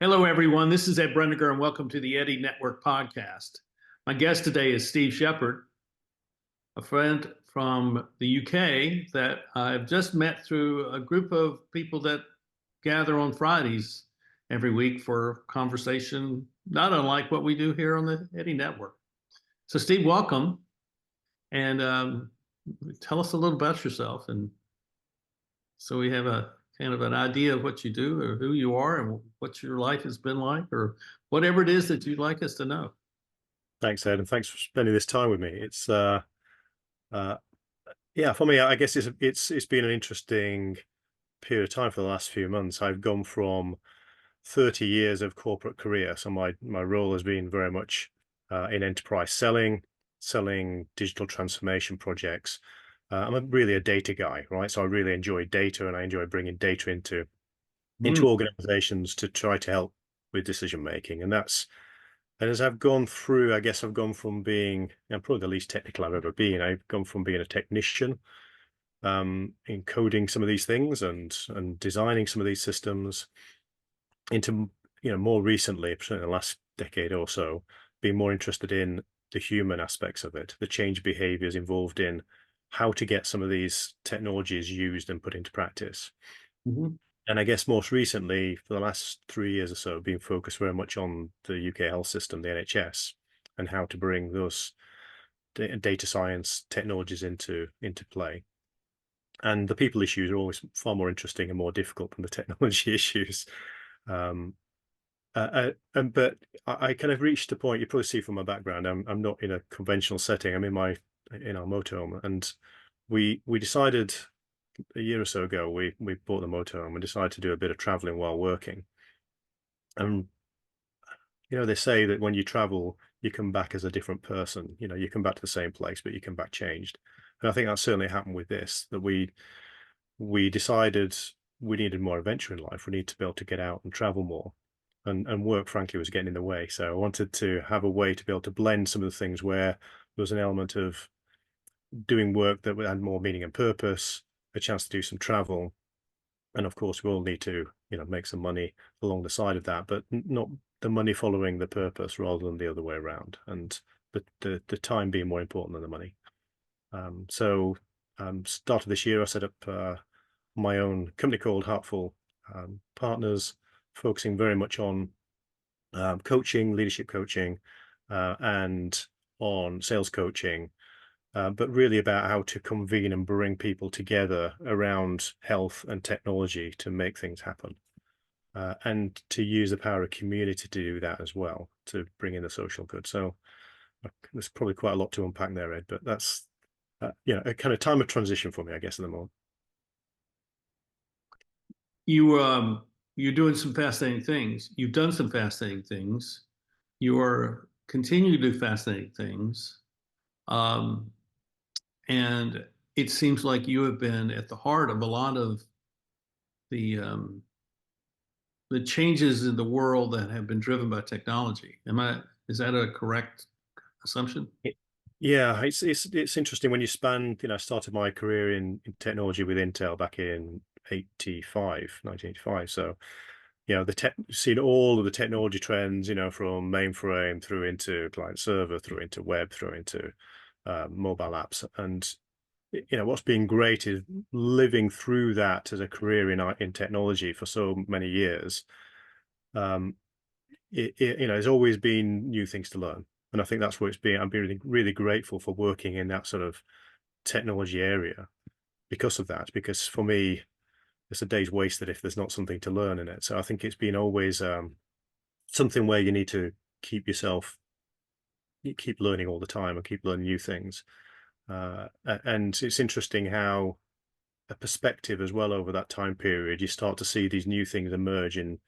Hello, everyone. This is Ed Brendiger, and welcome to the Eddie Network podcast. My guest today is Steve Shepard, a friend from the UK that I've just met through a group of people that gather on Fridays every week for conversation, not unlike what we do here on the Eddie Network. So, Steve, welcome, and tell us a little about yourself, and so we have a kind of an idea of what you do or who you are and what your life has been like or whatever it is that you'd like us to know. Thanks, Ed, and thanks for spending this time with me. Uh, yeah, for me, I guess it's been an interesting period of time for the last few months. I've gone from 30 years of corporate career, so my role has been very much in enterprise selling digital transformation projects. Really a data guy, right? So I really enjoy data, and I enjoy bringing data into Mm. organizations to try to help with decision making, and as I've gone through, I guess I've gone from being, probably the least technical I've ever been. I've gone from being a technician, in coding some of these things and designing some of these systems into, more recently, certainly in the last decade or so, being more interested in the human aspects of it, the change behaviors involved in how to get some of these technologies used and put into practice. Mhm. And I guess most recently, for the last 3 years or so, been focused very much on the UK health system, the NHS, and how to bring those data science technologies into play. And the people issues are always far more interesting and more difficult than the technology issues. Um, but I kind of reached a point. You probably see from my background, I'm not in a conventional setting. I'm in our motorhome, and we decided a year or so ago, we bought the motorhome and decided to do a bit of traveling while working. And they say that when you travel, you come back as a different person. You come back to the same place, but you come back changed. And I think that certainly happened with this, that we decided we needed more adventure in life. We need to be able to get out and travel more. And work, frankly, was getting in the way. So I wanted to have a way to be able to blend some of the things where there was an element of doing work that had more meaning and purpose, a chance to do some travel, and of course we all need to make some money along the side of that, but not the money following the purpose rather than the other way around, and the time being more important than the money. Start of this year, I set up my own company called Heartful Partners, focusing very much on coaching, leadership coaching, and on sales coaching, but really about how to convene and bring people together around health and technology to make things happen, and to use the power of community to do that as well, to bring in the social good. So there's probably quite a lot to unpack there, Ed, but that's a kind of time of transition for me, I guess, at the moment. You you're doing some fascinating things. You've done some fascinating things. You are continue to do fascinating things. Um, and it seems like you have been at the heart of a lot of the the changes in the world that have been driven by technology. Is that a correct assumption? It- Yeah, it's interesting when you span. I started my career in technology with Intel back in 1985. So the seen all of the technology trends, from mainframe through into client server, through into web, through into mobile apps. And what's been great is living through that as a career in technology for so many years. Um, there's always been new things to learn, and I think that's what it's been. I'm really, really grateful for working in that sort of technology area because of that. Because for me, it's a day's wasted if there's not something to learn in it. So I think it's been always something where you need to you keep learning all the time and keep learning new things. And it's interesting how a perspective as well over that time period, you start to see these new things emerge, and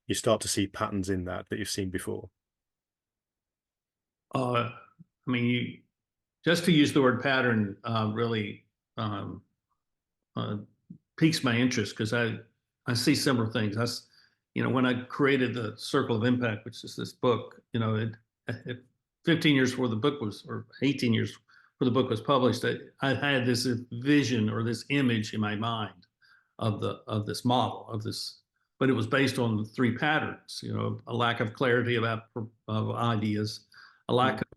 you start to see patterns in that you've seen before. I mean, just to use the word pattern really um, uh, piques my interest because I see similar things. When I created the Circle of Impact, which is this book, 15 years before the book was, or 18 years before the book was published, I had this vision or this image in my mind of this model of this. but it was based on the three patterns, you know, a lack of clarity of ideas, a lack of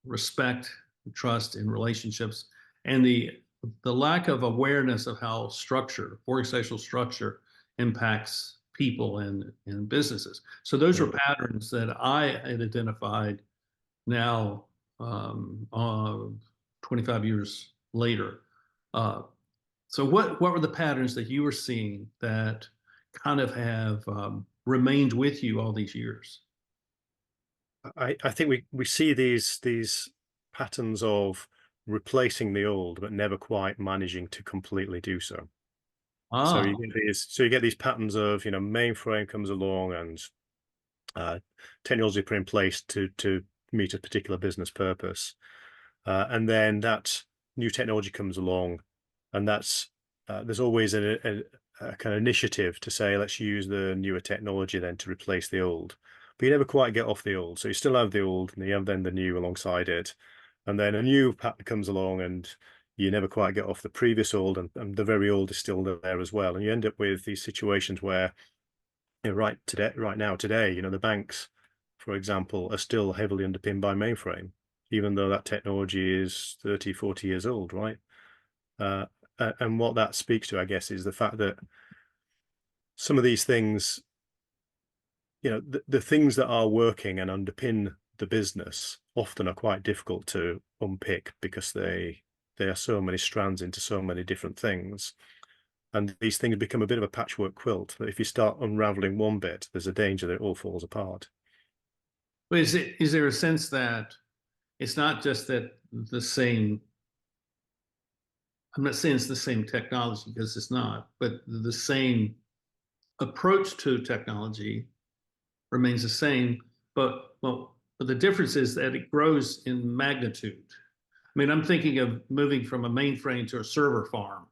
respect, trust in relationships, and the lack of awareness of how organizational structure impacts people and businesses. So those were patterns that I had identified now, 25 years later. So what were the patterns that you were seeing that kind of have remained with you all these years? I think we see these patterns of replacing the old, but never quite managing to completely do so. So Ah, you get these patterns of, you know, mainframe comes along and technology put in place to meet a particular business purpose, and then that new technology comes along, and that's there's always a kind of initiative to say let's use the newer technology then to replace the old, but you never quite get off the old. So you still have the old, and you have then the new alongside it, and then a new pattern comes along, and you never quite get off the previous old, and the very old is still there as well, and you end up with these situations where, you know, right now, today, you know, the banks, for example, are still heavily underpinned by mainframe, even though that technology is 30, 40 years old, right? Uh, and what that speaks to, I guess, is the fact that some of these things, you know, the things that are working and underpin the business often are quite difficult to unpick because they are so many strands into so many different things. And these things become a bit of a patchwork quilt that if you start unraveling one bit, there's a danger that it all falls apart. but is there a sense that it's not just that the same, I'm not saying it's the same technology because it's not, but the same approach to technology remains the same, but the difference is that it grows in magnitude. I mean, I'm thinking of moving from a mainframe to a server farm,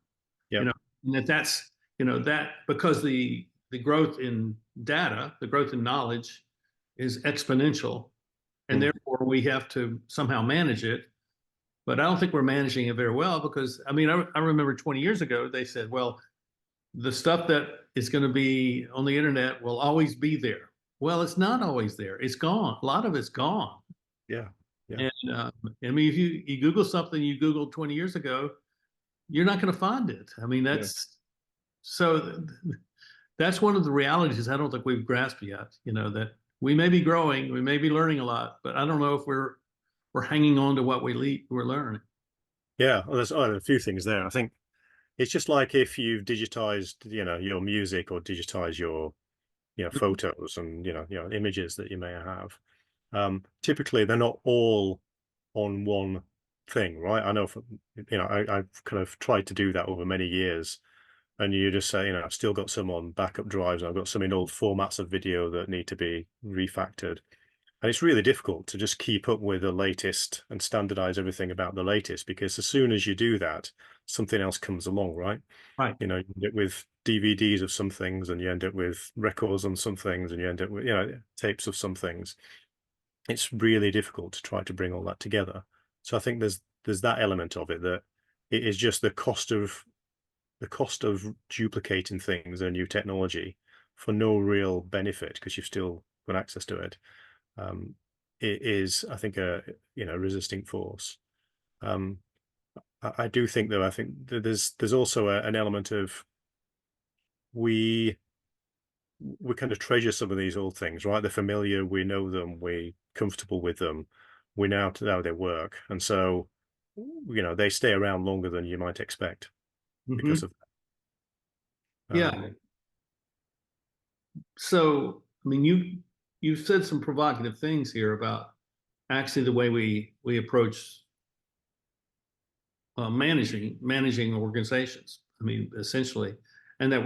you Yep. know, and that's, you know, that because the growth in data, the growth in knowledge is exponential, and Mm. therefore we have to somehow manage it. But I don't think we're managing it very well because, I mean, I remember 20 years ago, they said, well, the stuff that is going to be on the internet will always be there. Well, it's not always there. It's gone. A lot of it's gone. Yeah. Yeah. And I mean, if you Google something you Googled 20 years ago, you're not going to find it. I mean, Yeah. so that's one of the realities I don't think we've grasped yet. You know, that we may be growing, we may be learning a lot, but I don't know if we're hanging on to what we're learning. Yeah. Well, there's a few things there. I think it's just like if you've digitized, you know, your music or digitize your, you know, photos and, you know, images that you may have. Typically, they're not all on one thing, right? I know, you know, I've kind of tried to do that over many years, and you just say, you know, I've still got some on backup drives, and I've got some in old formats of video that need to be refactored. And it's really difficult to just keep up with the latest and standardize everything about the latest, because as soon as you do that, something else comes along, right? Right. You know, you end up with DVDs of some things, and you end up with records on some things, and you end up with, you know, tapes of some things. It's really difficult to try to bring all that together. So I think there's that element of it, that it is just the cost of duplicating things in a new technology for no real benefit because you've still got access to it. It is, I think, a, you know, resisting force. Um, I do think, though, I think that there's also an element of we kind of treasure some of these old things, right? They're familiar, we know them, we're comfortable with them, we know how they work, and so, you know, they stay around longer than you might expect Mm-hmm. because of that. Yeah. So, I mean, you've said some provocative things here about actually the way we approach managing organizations. I mean, essentially, and that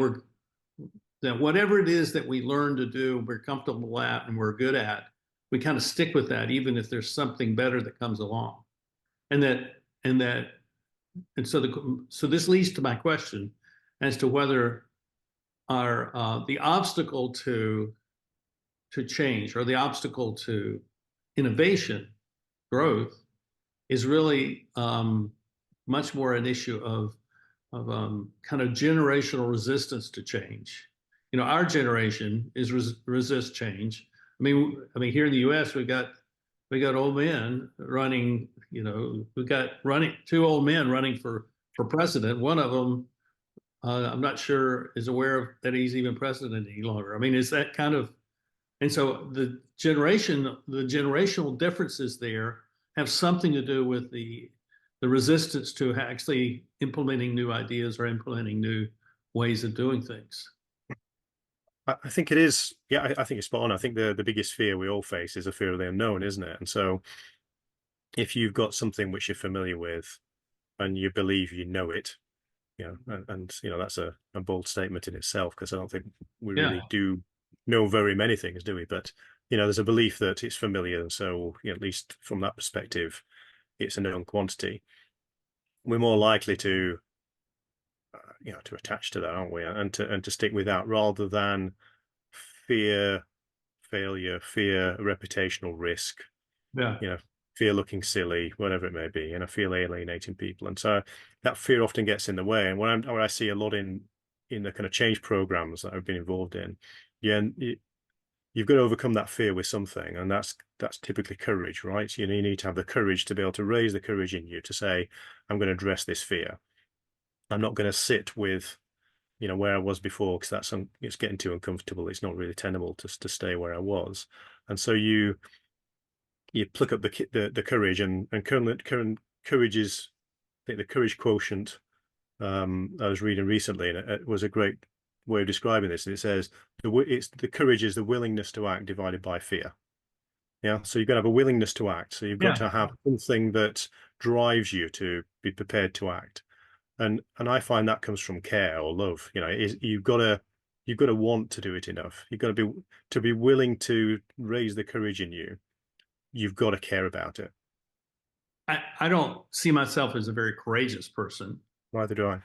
whatever it is that we learn to do, we're comfortable at, and we're good at, we kind of stick with that, even if there's something better that comes along. And that and that and so this leads to my question as to whether our the obstacle to change or the obstacle to innovation growth is really much more an issue of kind of generational resistance to change. our generation is resist change. I mean, here in the U.S. we got old men running. We got running two old men running for president. One of them, I'm not sure, is aware of that he's even president any longer. I mean, is that kind of, and so the generational differences there have something to do with the resistance to actually implementing new ideas or implementing new ways of doing things. I think it is. Yeah, I think it's spot on. I think the biggest fear we all face is a fear of the unknown, isn't it? And so if you've got something which you're familiar with and you believe you know it, and that's a bold statement in itself, because I don't think we Yeah. really do know very many things, do we? But there's a belief that it's familiar, and so at least from that perspective, it's a known quantity. We're more likely to to attach to that, aren't we? And to stick with that rather than fear failure, fear reputational risk, Yeah. fear looking silly, whatever it may be, feel alienating people. And so that fear often gets in the way. And what I see a lot in the kind of change programs that I've been involved in, you've got to overcome that fear with something, and that's typically courage, right? You need to have the courage to be able to raise the courage in you to say, I'm going to address this fear. I'm not going to sit with where I was before, because it's getting too uncomfortable. It's not really tenable to stay where I was. And so you pluck up the courage, and current courage is, I think, the courage quotient. I was reading recently, and it was a great way of describing this. And it says the courage is the willingness to act divided by fear. Yeah, so you've got to have a willingness to act. So you've got Yeah. to have something that drives you to be prepared to act. And I find that comes from care or love. You've got to want to do it enough. You've got to be willing to raise the courage in you. You've got to care about it. I don't see myself as a very courageous person, Neither do I.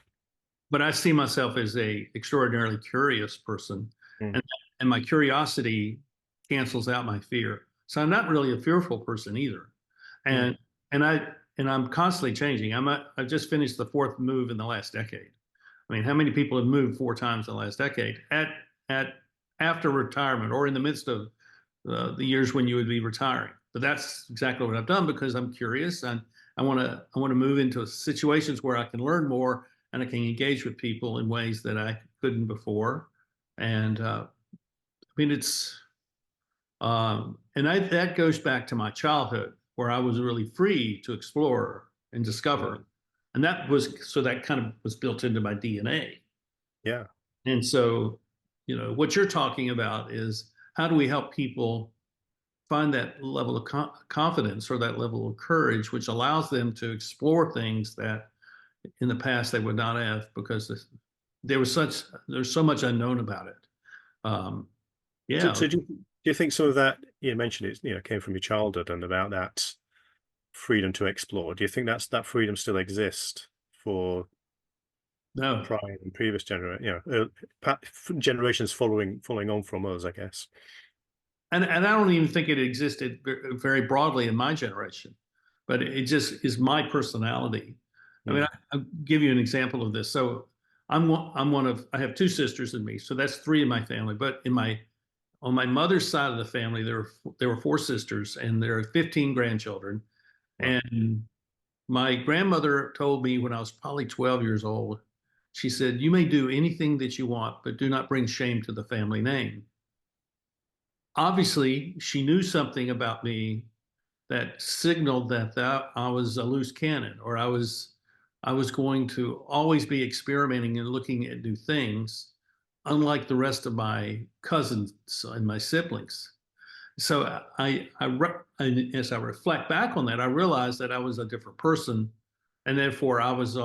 but I see myself as a extraordinarily curious person, Mm, and my curiosity cancels out my fear. So I'm not really a fearful person either, mm. and I'm constantly changing. I've just finished the fourth move in the last decade. I mean, how many people have moved 4 times in the last decade at after retirement or in the midst of the years when you would be retiring? But that's exactly what I've done because I'm curious and I want to move into situations where I can learn more and I can engage with people in ways that I couldn't before. And I mean, that goes back to my childhood where I was really free to explore and discover. Mm. And that kind of was built into my DNA. Yeah. And so, what you're talking about is how do we help people find that level of confidence or that level of courage, which allows them to explore things that in the past they would not have because there's so much unknown about it. Um, So, yeah, do you think some of that you mentioned came from your childhood and about that freedom to explore? Do you think that freedom still exists for no, prior and previous generations following on from us, I guess? and I don't even think it existed very broadly in my generation, but it just is my personality. I mean, Mm. I'll give you an example of this. So I have two sisters and me, so that's three in my family. But on my mother's side of the family, there were four sisters, and there are 15 grandchildren. Wow. And my grandmother told me when I was probably 12 years old, she said, "You may do anything that you want, but do not bring shame to the family name." Obviously, she knew something about me that signaled that I was a loose cannon, or I was going to always be experimenting and looking at new things, unlike the rest of my cousins and my siblings. So as I reflect back on that, I realized that I was a different person, and therefore I was,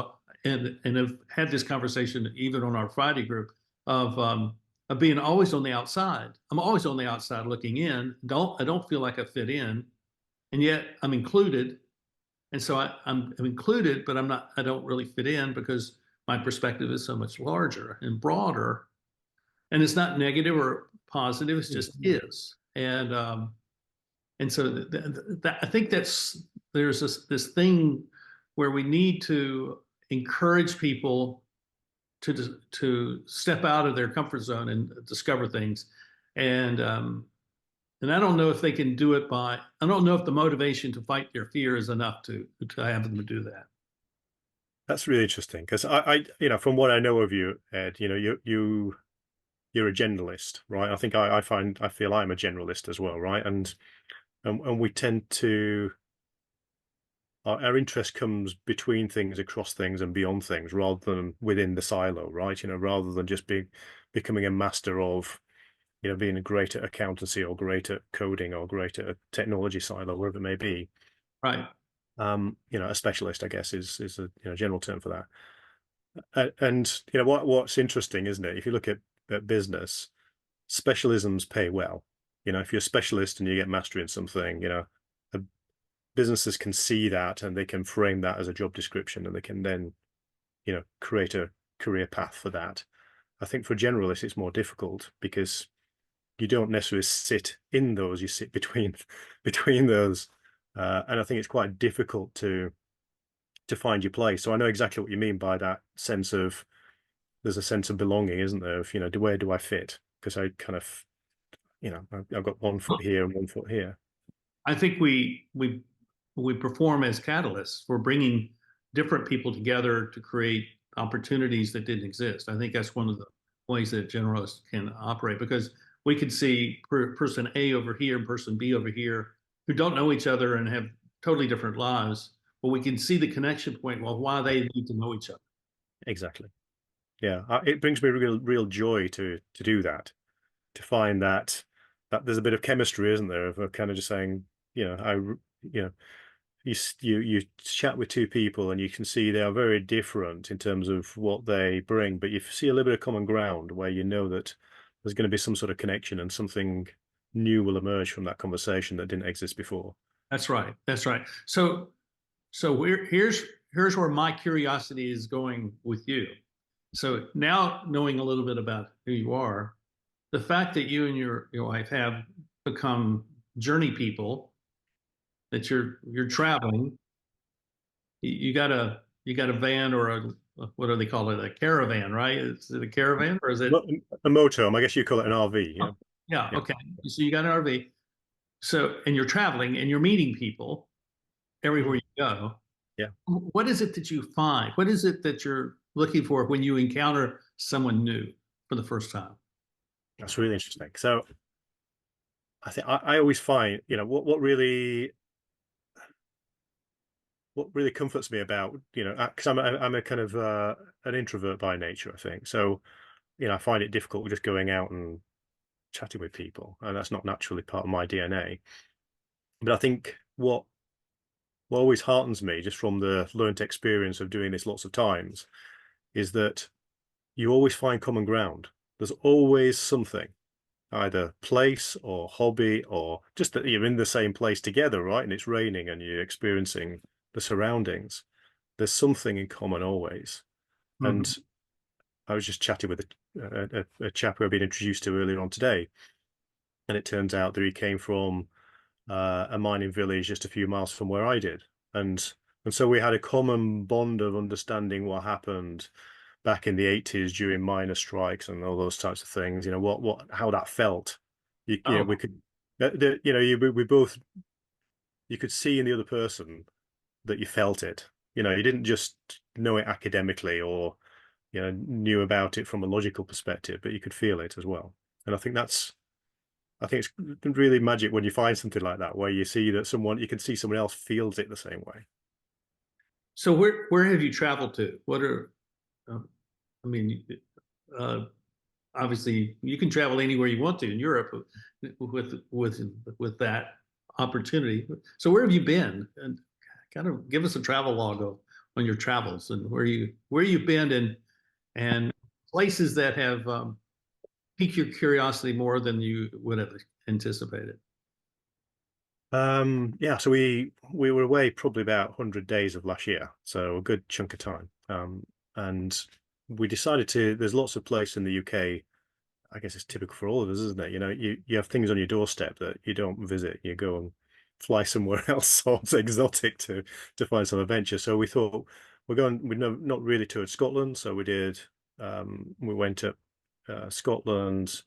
and have had this conversation even on our Friday group of being always on the outside. I'm always on the outside looking in. I don't feel like I fit in, and yet I'm included. And so I'm included, but I don't really fit in because my perspective is so much larger and broader. And it's not negative or positive, it's just is. And so I think there's this thing where we need to encourage people to step out of their comfort zone and discover things. And and I don't know if they can do it by. I don't know if the motivation to fight their fear is enough to have them to do that. That's really interesting because from what I know of you, Ed, you're a generalist, right? I think I feel I'm a generalist as well, right? And we tend to our interest comes between things, across things, and beyond things, rather than within the silo, right? Rather than just becoming a master of, being a great at accountancy or great at coding or great at a technology silo, wherever it may be. Right. A specialist, I guess, is a general term for that. And what's interesting, isn't it? If you look at business, specialisms pay well. If you're a specialist and you get mastery in something, uh, businesses can see that and they can frame that as a job description, and they can then, create a career path for that. I think for generalists, it's more difficult because you don't necessarily sit in those; you sit between between those, and I think it's quite difficult to find your place. So I know exactly what you mean by that sense of there's a sense of belonging, isn't there? Of where do I fit? Because I kind of I've got one foot here and one foot here. I think we perform as catalysts. We're bringing different people together to create opportunities that didn't exist. I think that's one of the ways that generalists can operate, because we could see person A over here and person B over here who don't know each other and have totally different lives, but we can see the connection point. Well, why they need to know each other. Exactly. Yeah, it brings me real joy to do that, to find that there's a bit of chemistry, isn't there, of kind of just saying, you chat with two people and you can see they are very different in terms of what they bring, but you see a little bit of common ground where you know that there's going to be some sort of connection and something new will emerge from that conversation that didn't exist before. That's right. That's right. Here's where my curiosity is going with you. So now, knowing a little bit about who you are, the fact that you and your wife have become journey people, that you're traveling, you got a van or what do they call it, a caravan, right? Is it a caravan or is it A motorhome? I guess you call it an RV. oh, yeah, Yeah. okay. So you got an RV. So, and you're traveling and you're meeting people everywhere you go. Yeah. What is it that you find? What is it that you're looking for when you encounter someone new for the first time? That's really interesting. So I think I always find, what really comforts me about, because I'm a kind of an introvert by nature, I think. So, I find it difficult just going out and chatting with people, and that's not naturally part of my DNA. But I think what always heartens me, just from the learned experience of doing this lots of times, is that you always find common ground. There's always something, either place or hobby, or just that you're in the same place together, right? And it's raining and you're experiencing the surroundings. There's something in common always. Mhm. And I was just chatting with a chap who I've been introduced to earlier on today, and it turns out that he came from a mining village just a few miles from where I did, and so we had a common bond of understanding what happened back in the 80s during miner strikes and all those types of things. How that felt. Oh, We could, we both, you could see in the other person that you felt it. You didn't just know it academically or knew about it from a logical perspective, but you could feel it as well. And I think it's really magic when you find something like that, where you see that you can see someone else feels it the same way. so where have you traveled to? What are um, I mean, uh, obviously you can travel anywhere you want to in Europe with that opportunity. So where have you been? And kind of give us a travel log on your travels and where you've been and places that have piqued your curiosity more than you would have anticipated. Yeah, so we were away probably about 100 days of last year, so a good chunk of time. And we decided there's lots of places in the UK. I guess it's typical for all of us, isn't it? You have things on your doorstep that you don't visit. You go and fly somewhere else, so it's exotic to find some adventure. So we thought we're not really toured Scotland, so we did We went up Scotland,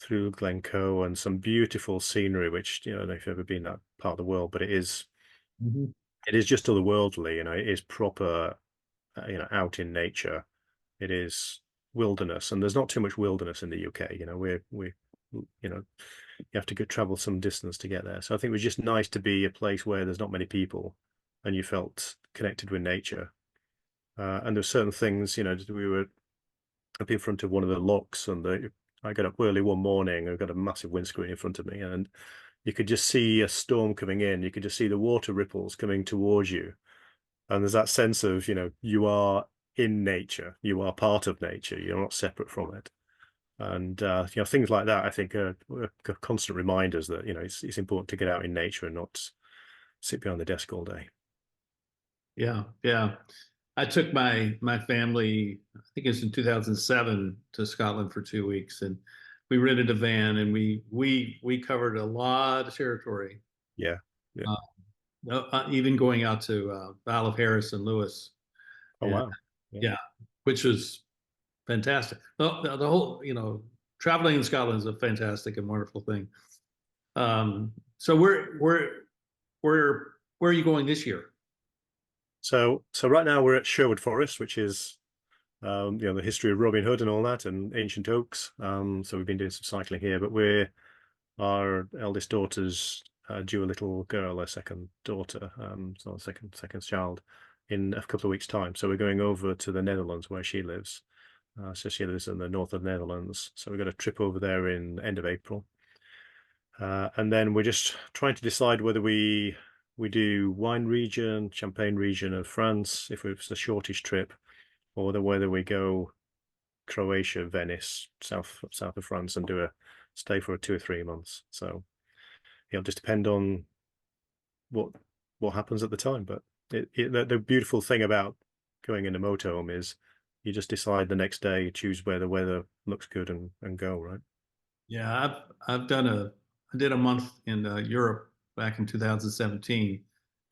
through Glencoe, and some beautiful scenery, which, I don't know if you've ever been that part of the world, but Mhm. it is just otherworldly. It is proper, out in nature. It is wilderness, and there's not too much wilderness in the UK. You have to travel some distance to get there. So I think it was just nice to be a place where there's not many people, and you felt connected with nature. And there's certain things, we were up in front of one of the locks, and I got up early one morning. I've got a massive windscreen in front of me, and you could just see a storm coming in. You could just see the water ripples coming towards you, and there's that sense of, you are in nature, you are part of nature, you're not separate from it. And things like that, I think, are constant reminders that, it's important to get out in nature and not sit behind the desk all day. Yeah, yeah. I took my family, I think it was in 2007, to Scotland for 2 weeks, and we rented a van, and we covered a lot of territory. Yeah, yeah. Uh, Even going out to Isle of Harris and Lewis, Oh and wow. Yeah. yeah, which was fantastic. The whole, traveling in Scotland is a fantastic and wonderful thing. So where are you going this year? So right now we're at Sherwood Forest, which is the history of Robin Hood and all that, and ancient oaks. So we've been doing some cycling here, but our eldest daughter's due a little girl, a second daughter, so a second child, in a couple of weeks' time. So we're going over to the Netherlands where she lives. So she lives in the north of the Netherlands. So we've got a trip over there in end of April. And then we're just trying to decide whether we do wine region, Champagne region of France, if it's a shortish trip, or whether we go Croatia, Venice, south of France, and do a stay for 2 or 3 months. So it'll just depend on what happens at the time. But the beautiful thing about going in a motorhome is you just decide the next day, choose where the weather looks good, and go, right? Yeah, I did a month in Europe back in 2017,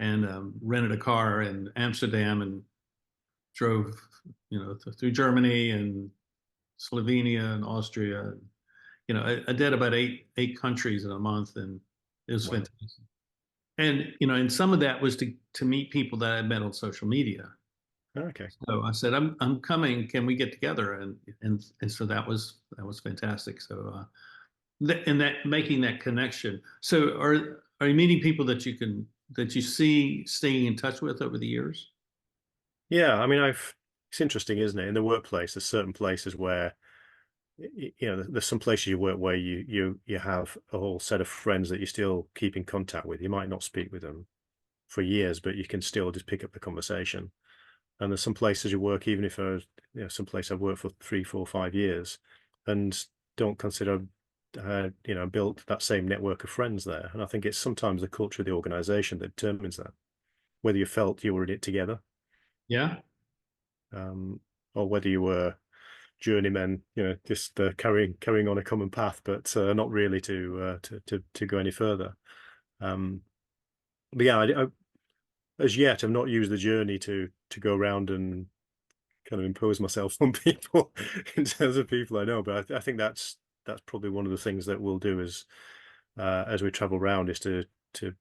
and rented a car in Amsterdam and drove, through Germany and Slovenia and Austria. I did about eight countries in a month, and it was Wow. fantastic. And and some of that was to meet people that I met on social media. Okay. So I said, I'm coming. Can we get together? And so that was fantastic. So and that making that connection. So are you meeting people that you see staying in touch with over the years? Yeah, I mean, it's interesting, isn't it? In the workplace, there's certain places where there's some places you work where you have a whole set of friends that you still keep in contact with. You might not speak with them for years, but you can still just pick up the conversation. And there's some places you work, even if some place I've worked for 3, 4, 5 years, and don't consider built that same network of friends there. And I think it's sometimes the culture of the organization that determines that, whether you felt you were in it together, Yeah. um, or whether you were journeymen, just carrying on a common path, but not really to go any further. Um, but yeah, as yet, I've not used the journey to go around and kind of impose myself on people in terms of people I know. But I think that's probably one of the things that we'll do as we travel around, is to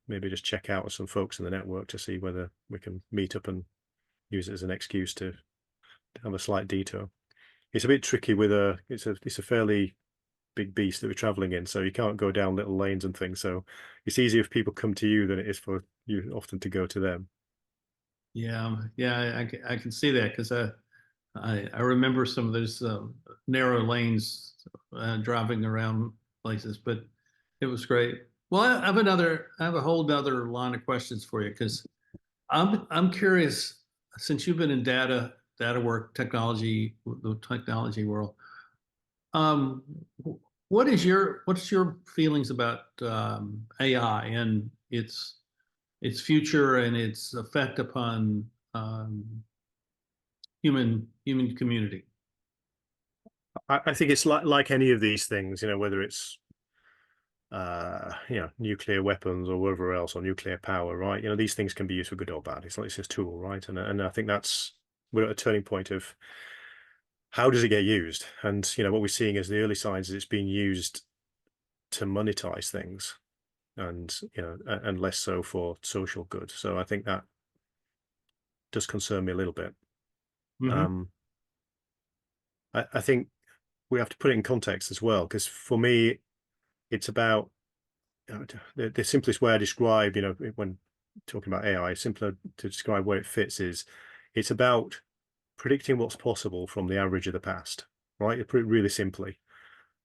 maybe just check out some folks in the network to see whether we can meet up and use it as an excuse to have a slight detour. It's a bit tricky with it's a fairly big beast that we're traveling in, so you can't go down little lanes and things. So it's easier if people come to you than it is for you often to go to them. Yeah, yeah, I can see that because I remember some of those narrow lanes driving around places, but it was great. Well, I have a whole other line of questions for you because I'm curious, since you've been in data work, technology, the technology world. Um, what's your feelings about AI and its future and its effect upon human community? I think it's like any of these things, whether it's nuclear weapons or whatever else, or nuclear power, right? These things can be used for good or bad. It's just a tool, right? And I think we're at a turning point of how does it get used? And what we're seeing as the early signs is it's being used to monetize things, and and less so for social good. So I think that does concern me a little bit. Hmm. Um, I think we have to put it in context as well, because for me, it's about the simplest way I describe, when talking about AI, simpler to describe where it fits is it's about predicting what's possible from the average of the past, right? You put it really simply.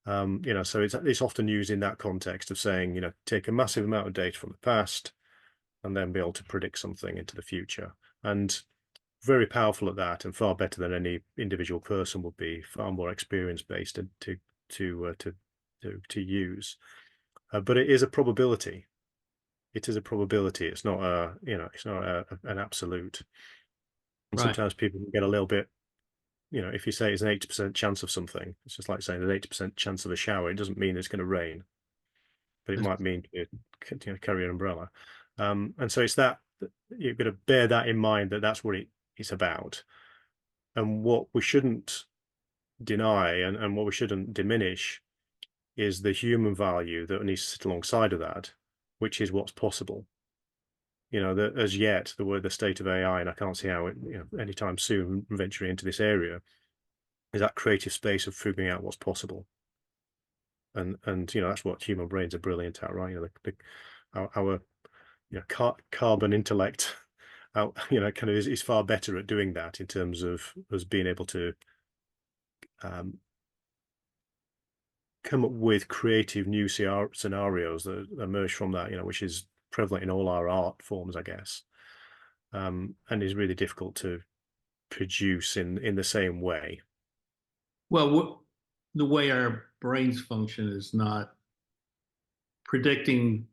So it's often used in that context of saying, take a massive amount of data from the past and then be able to predict something into the future. And very powerful at that, and far better than any individual person would be, far more experience based to use. But it is a probability. It is a probability. It's not an absolute. And Right. sometimes people can get a little bit, if you say it's an 80% chance of something, it's just like saying an 80% chance of a shower. It doesn't mean it's going to rain, but it might mean carry an umbrella. And so it's that you've got to bear that in mind, that's what it's about. And what we shouldn't deny, and what we shouldn't diminish, is the human value that needs to sit alongside of that, which is what's possible. That as yet, the state of AI, and I can't see how it, anytime soon venturing into this area, is that creative space of figuring out what's possible. And that's what human brains are brilliant at, right? Our carbon intellect, kind of is far better at doing that in terms of us being able to um, come up with creative new scenarios that emerge from that, which is prevalent in all our art forms, I guess, and is really difficult to produce in the same way. Well, the way our brains function is not predicting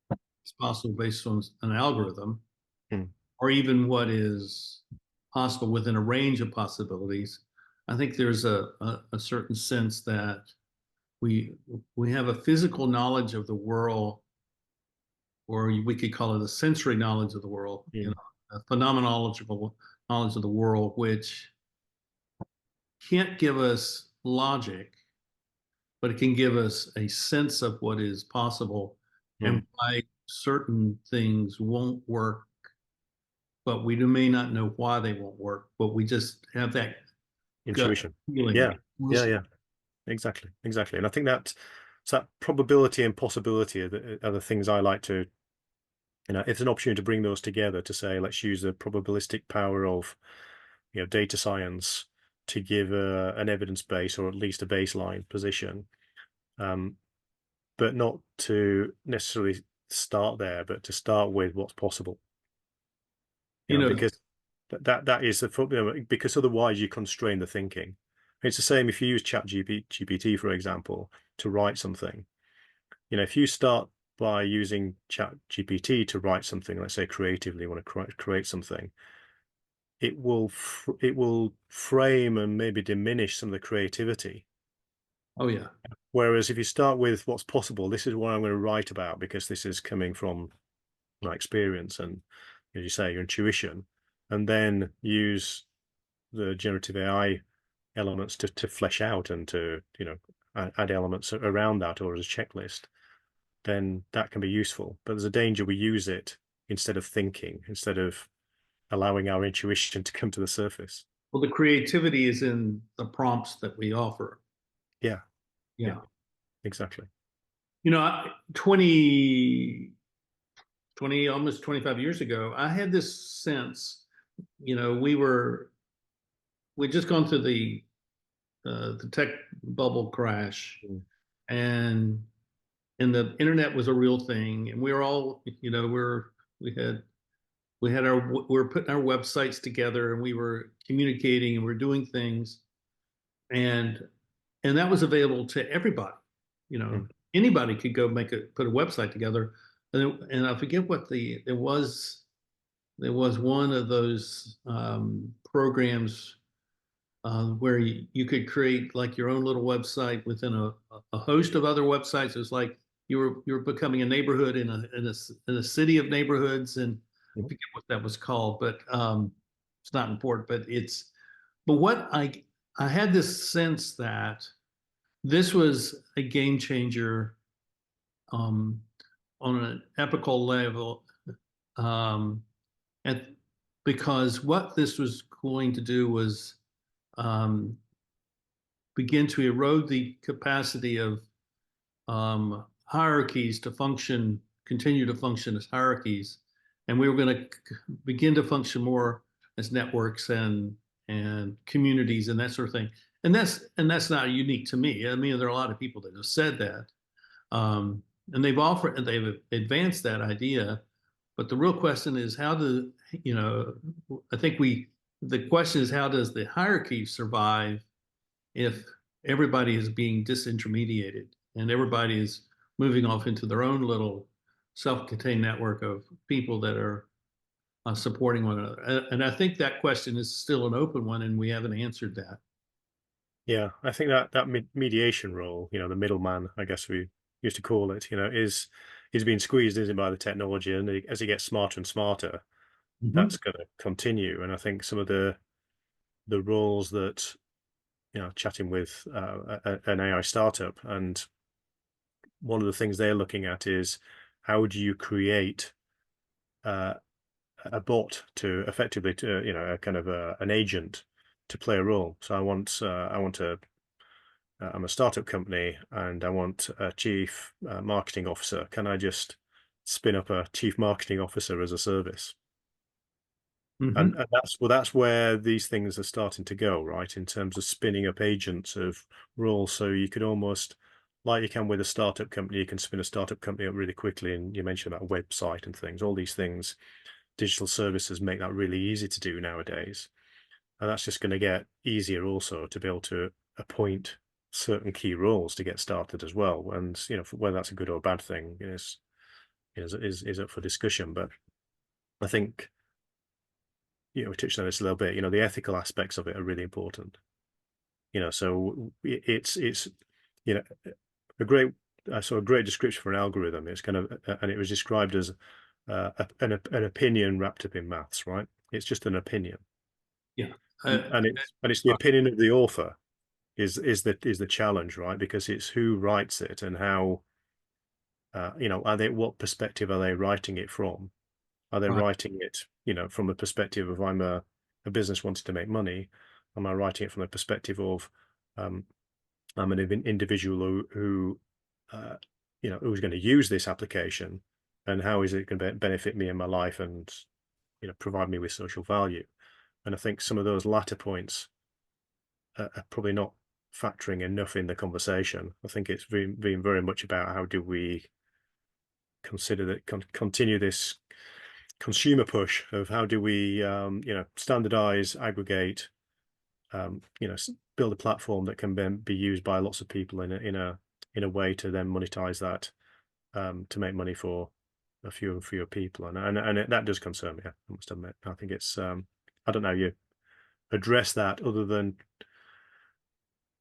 what's possible based on an algorithm, Mm, or even what is possible within a range of possibilities. I think there's a certain sense that we we have a physical knowledge of the world, or we could call it a sensory knowledge of the world, mm. a phenomenological knowledge of the world, which can't give us logic, but it can give us a sense of what is possible and Mm. why certain things won't work, but we may not know why they won't work, but we just have that gut Intuition. feeling. Yeah, yeah, yeah. Exactly, exactly. And I think that probability and possibility are the things I like to, it's an opportunity to bring those together to say, let's use the probabilistic power of, data science to give an evidence base, or at least a baseline position, um, but not to necessarily start there, but to start with what's possible, You know, because that is because otherwise you constrain the thinking. It's the same if you use GPT, for example, to write something. If you start by using Chat GPT to write something, let's say creatively, you want to create something, it will frame and maybe diminish some of the creativity. oh yeah. Whereas if you start with what's possible, this is what I'm going to write about because this is coming from my experience and, as you say, your intuition, and then use the generative AI elements to flesh out and to add elements around that, or as a checklist, then that can be useful. But there's a danger we use it instead of thinking, instead of allowing our intuition to come to the surface. Well, the creativity is in the prompts that we offer. Yeah, yeah, Yeah. exactly. 20, almost 25 years ago, I had this sense, we'd just gone through the tech bubble crash, Mm, and the internet was a real thing, and we were all, we had our we were putting our websites together, and we were communicating, and we are doing things, and that was available to everybody. You know, mm, anybody could go put a website together, and I forget what there was. There was one of those programs where you could create like your own little website within a host of other websites. It was like you were becoming a neighborhood in a city of neighborhoods, and I mm, forget what that was called, but it's not important. But what I I had this sense that this was a game changer um, on an epical level, um, and because what this was going to do was um, begin to erode the capacity of hierarchies to function, continue to function as hierarchies, and we were going to begin to function more as networks and communities and that sort of thing. And that's not unique to me. I mean, there are a lot of people that have said that, um, and they've advanced that idea. But the real question is how do you know? I think the question is how does the hierarchy survive if everybody is being disintermediated and everybody is moving off into their own little self-contained network of people that are supporting one another. And I think that question is still an open one, and we haven't answered that. Yeah, I think that mediation role, the middleman, I guess we used to call it, is being squeezed in by the technology, and as it gets smarter and smarter, Mhm. that's going to continue. And I think some of the roles that chatting with an AI startup, and one of the things they're looking at is how do you create uh, a bot to effectively to a kind of an agent to play a role. So I'm a startup company and I want a chief marketing officer. Can I just spin up a chief marketing officer as a service? And, Mhm. and that's where these things are starting to go, right? In terms of spinning up agents of roles. So you could almost, like you can with a startup company, you can spin a startup company up really quickly. And you mentioned about a website and things, all these things, digital services make that really easy to do nowadays. And that's just going to get easier also to be able to appoint certain key roles to get started as well. And whether that's a good or a bad thing is up for discussion. But I think we touched on this a little bit. The ethical aspects of it are really important. So it's you know a great I saw a great description for an algorithm. It's kind of and it was described as an opinion wrapped up in maths, right? It's just an opinion, Yeah. and Uh, it's the opinion of the author is the challenge, right? Because it's who writes it and how are they what perspective are they writing it from? Are they right. writing it from a perspective of I'm a business wanting to make money? Am I writing it from a perspective of um, I'm an individual who who's going to use this application, and how is it going to benefit me in my life and provide me with social value? And I think some of those latter points are probably not factoring enough in the conversation. I think it's being very much about how do we consider that continue this consumer push of how do we standardize, aggregate, build a platform that can then be used by lots of people in a way to then monetize that, to make money for a fewer and fewer people. That does concern me, I must admit. I think it's I don't know how you address that other than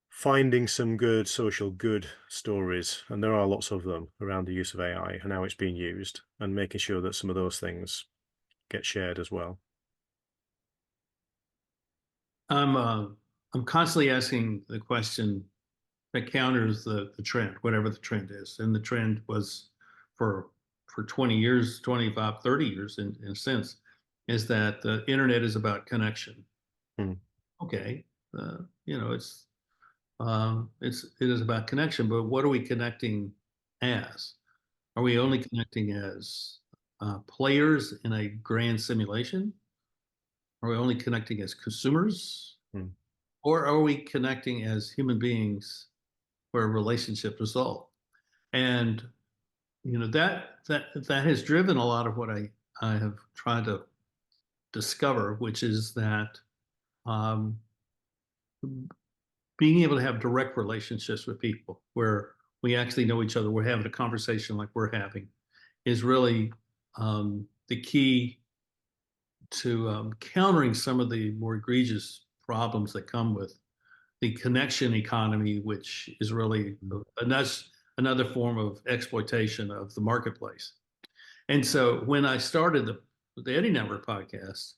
finding some good social good stories, and there are lots of them around the use of AI and how it's being used, and making sure that some of those things get shared as well. I'm uh, I'm constantly asking the question that counters the trend, whatever the trend is. And the trend was for for 20 years, 25, 30 years in a sense, is that the internet is about connection. Mm, Okay. It is about connection, but what are we connecting as? Are we only connecting as players in a grand simulation? Are we only connecting as consumers? mm, Or are we connecting as human beings where a relationship result? And that has driven a lot of what I have tried to discover, which is that um, being able to have direct relationships with people where we actually know each other, we're having a conversation like we're having, is really the key to countering some of the more egregious problems that come with the connection economy, which is really mm, another form of exploitation of the marketplace. And so when I started the Eddie Network podcast,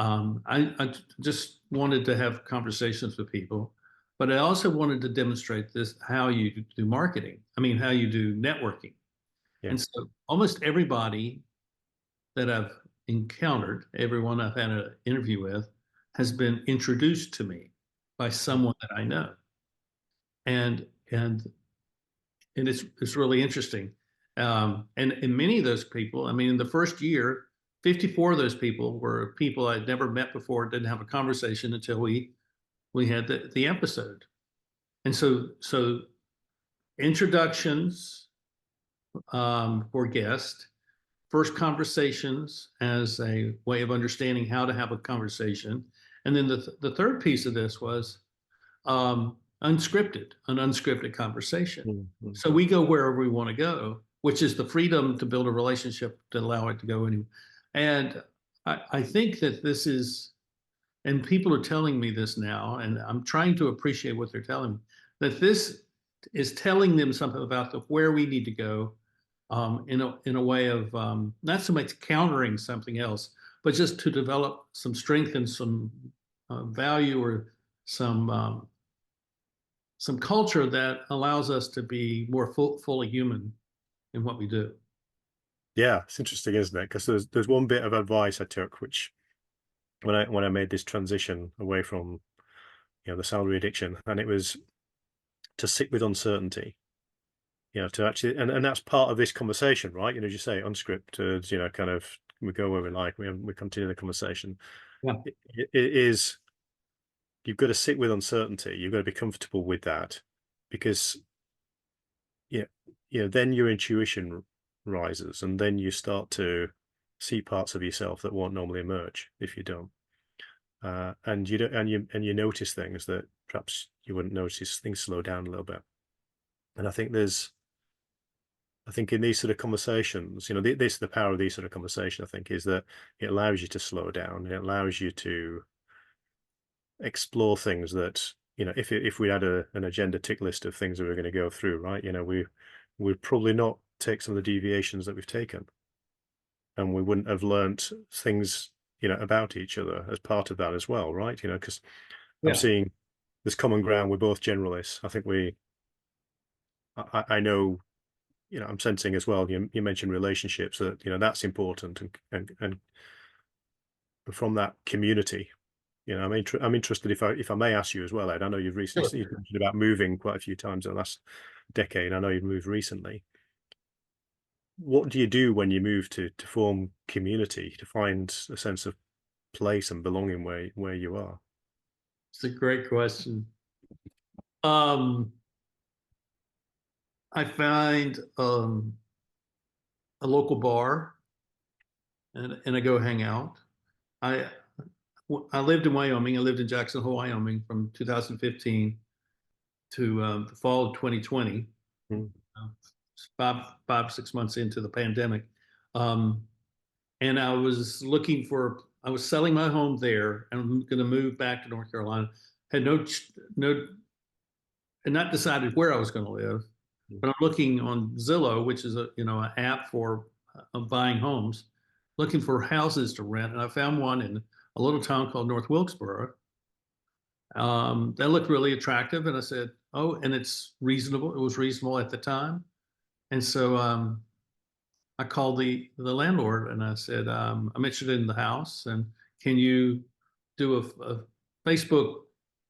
I just wanted to have conversations with people, but I also wanted to demonstrate this, how you do marketing. I mean, how you do networking. Yeah. And so almost everybody that I've encountered, everyone I've had an interview with, has been introduced to me by someone that I know. And and and it's really interesting. And many of those people, I mean, in the first year, 54 of those people were people I'd never met before, didn't have a conversation until we had the episode. And so introductions for guests, first conversations as a way of understanding how to have a conversation. And then the third piece of this was an unscripted conversation. Mm-hmm. So we go wherever we want to go, which is the freedom to build a relationship to allow it to go anywhere. And I think that this is, and people are telling me this now, and I'm trying to appreciate what they're telling me, that this is telling them something about where we need to go, in a way of not so much countering something else, but just to develop some strength and some value, or some culture that allows us to be more fully human in what we do. Yeah, it's interesting, isn't it? Because there's one bit of advice I took, which when I made this transition away from the salary addiction, and it was to sit with uncertainty. To actually, and that's part of this conversation, right? As you say, unscripted. Kind of we go where we like, we continue the conversation. Yeah. It is, you've got to sit with uncertainty. You've got to be comfortable with that, because then your intuition rises, and then you start to see parts of yourself that won't normally emerge if you don't. And you don't, and you notice things that perhaps you wouldn't notice. Things slow down a little bit. And I think in these sort of conversations, this the power of these sort of conversation, I think, is that it allows you to slow down. It allows you to explore things that, if we had an agenda tick list of things that we're going to go through, right? We'd probably not take some of the deviations that we've taken, and we wouldn't have learnt things, about each other as part of that as well, right? Because I'm Yeah. seeing this common ground. We're both generalists. I think I know, I'm sensing as well. You mentioned relationships, that that's important, and from that community, I'm interested, if I may ask you as well, Ed. I know you've recently you mentioned about moving quite a few times in the last decade. I know you've moved recently. What do you do when you move to form community, to find a sense of place and belonging where you are? It's a great question. I find a local bar, and I go hang out. I I lived in Wyoming. I lived in Jackson Hole, Wyoming, from 2015 to the fall of 2020. Mm. Five, 6 months into the pandemic, um, and I was I was selling my home there, and I'm going to move back to North Carolina. Had no, and not decided where I was going to live, Mm. but I'm looking on Zillow, which is an app for buying homes, looking for houses to rent, and I found one in a little town called North Wilkesboro. That looked really attractive, and I said, "Oh, and it's reasonable." It was reasonable at the time, and so I called the landlord, and I said, "I'm interested in the house, and can you do a Facebook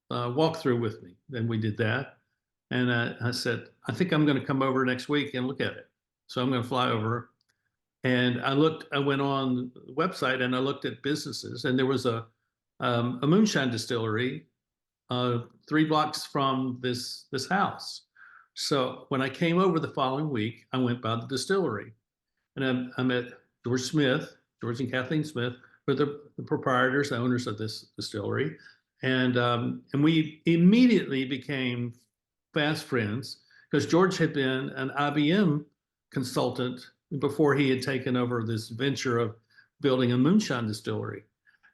walkthrough with me?" Then we did that, and I said, "I think I'm going to come over next week and look at it." So I'm going to fly over, and I went on the website and I looked at businesses, and there was a moonshine distillery 3 blocks from this house. So when I came over the following week, I went by the distillery, and I met George and Kathleen Smith, who are the proprietors, the owners of this distillery, and we immediately became fast friends, because George had been an IBM consultant before he had taken over this venture of building a moonshine distillery.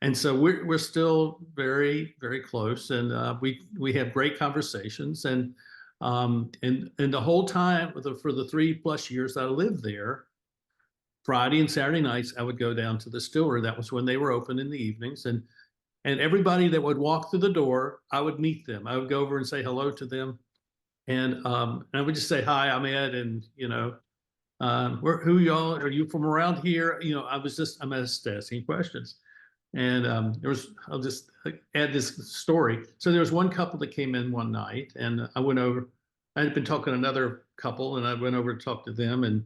And so we're still very, very close, and we have great conversations, and the whole time for the 3+ years that I lived there, Friday and Saturday nights, I would go down to the distillery. That was when they were open in the evenings. And everybody that would walk through the door, I would meet them. I would go over and say hello to them. And I would just say, hi, I'm Ed. And, who y'all, are you from around here? I'm just asking questions. And I'll just add this story. So there was one couple that came in one night, and I had been talking to another couple, and I went over to talk to them, and